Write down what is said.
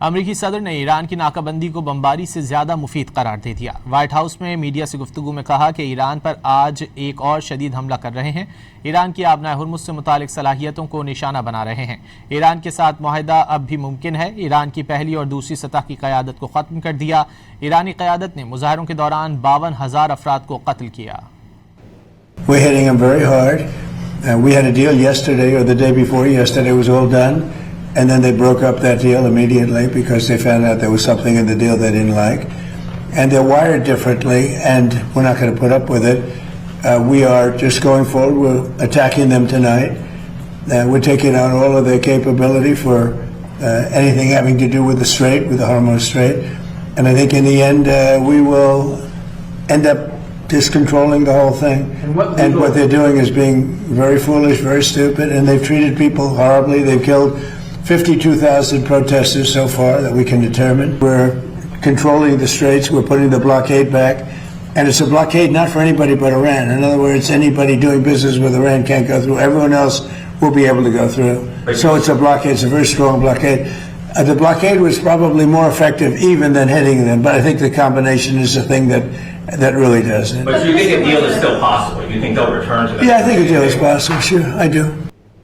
امریکی صدر نے ایران کی ناکہ بندی کو بمباری سے زیادہ مفید قرار دے دیا۔ وائٹ ہاؤس میں میڈیا سے گفتگو میں کہا کہ ایران پر آج ایک اور شدید حملہ کر رہے ہیں، ایران کی آبنائے ہرمز سے متعلق صلاحیتوں کو نشانہ بنا رہے ہیں۔ ایران کے ساتھ معاہدہ اب بھی ممکن ہے۔ ایران کی پہلی اور دوسری سطح کی قیادت کو ختم کر دیا۔ ایرانی قیادت نے مظاہروں کے دوران 52,000 افراد کو قتل کیا۔ We're hitting them very hard. We had a deal yesterday or the day before yesterday was all done. And then they broke up that deal immediately because they found out there was something in the deal they didn't like. And they're wired differently, and we're not going to put up with it. We are just going forward. We're attacking them tonight. We're taking out all of their capability for anything having to do with the Strait, with the Hormuz Strait. And I think in the end, we will end up just controlling the whole thing. And what they're doing is being very foolish, very stupid, and they've treated people horribly. They've killed 52,000 protesters so far that we can determine. We're controlling the straits. We're putting the blockade back. And it's a blockade not for anybody but Iran. In other words, anybody doing business with Iran can't go through. Everyone else will be able to go through. So it's a blockade. It's a very strong blockade. The blockade was probably more effective even than hitting them. But I think the combination is the thing that really does it. But you think a deal is still possible? You think they'll return to that? Yeah, I think a deal is possible. Sure, I do.